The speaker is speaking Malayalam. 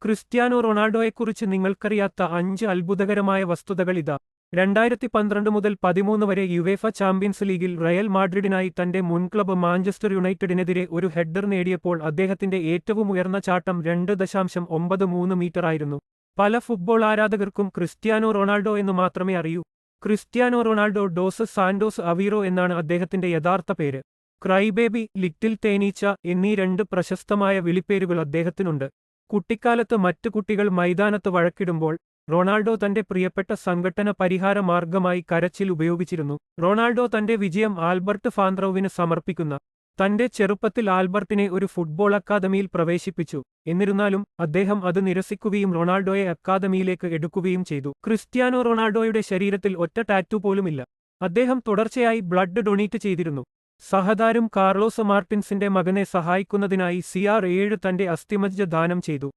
ക്രിസ്ത്യാനോ റൊണാൾഡോയെക്കുറിച്ച് നിങ്ങൾക്കറിയാത്ത 5 അത്ഭുതകരമായ വസ്തുതകളിതാ. 2012 മുതൽ 13 വരെ യുവേഫ ചാമ്പ്യൻസ് ലീഗിൽ റയൽ മാഡ്രിഡിനായി തന്റെ മുൻ ക്ലബ്ബ് മാഞ്ചസ്റ്റർ യുണൈറ്റഡിനെതിരെ ഒരു ഹെഡർ നേടിയപ്പോൾ അദ്ദേഹത്തിന്റെ ഏറ്റവും ഉയർന്ന ചാട്ടം 2.93 മീറ്ററായിരുന്നു. പല ഫുട്ബോൾ ആരാധകർക്കും ക്രിസ്ത്യാനോ റൊണാൾഡോ എന്നു മാത്രമേ അറിയൂ. Cristiano Ronaldo dos Santos Aveiro എന്നാണ് അദ്ദേഹത്തിന്റെ യഥാർത്ഥ പേര്. ക്രൈബേബി, ലിറ്റിൽ തേനീച്ച എന്നീ 2 പ്രശസ്തമായ വിളിപ്പേരുകൾ അദ്ദേഹത്തിനുണ്ട്. കുട്ടിക്കാലത്ത് മറ്റു കുട്ടികൾ മൈതാനത്ത് വഴക്കിടുമ്പോൾ റൊണാൾഡോ തന്റെ പ്രിയപ്പെട്ട സംഘട്ടന പരിഹാര മാർഗമായി കരച്ചിൽ ഉപയോഗിച്ചിരുന്നു. റൊണാൾഡോ തന്റെ വിജയം ആൽബർട്ട് ഫാന്ത്രോവിന് സമർപ്പിക്കുന്ന തന്റെ ചെറുപ്പത്തിൽ ആൽബർട്ടിനെ ഒരു ഫുട്ബോൾ അക്കാദമിയിൽ പ്രവേശിപ്പിച്ചു. എന്നിരുന്നാലും അദ്ദേഹം അത് നിരസിക്കുകയും റൊണാൾഡോയെ അക്കാദമിയിലേക്ക് എടുക്കുകയും ചെയ്തു. ക്രിസ്ത്യാനോ റൊണാൾഡോയുടെ ശരീരത്തിൽ ഒറ്റ ടാറ്റു പോലുമില്ല. അദ്ദേഹം തുടർച്ചയായി ബ്ലഡ് ഡൊണേറ്റ് ചെയ്തിരുന്നു. സഹതാരം കാർലോസ് മാർട്ടിൻസിന്റെ മകനെ സഹായിക്കുന്നതിനായി CR7 തന്റെ അസ്ഥിമജ്ജ ദാനം ചെയ്തു.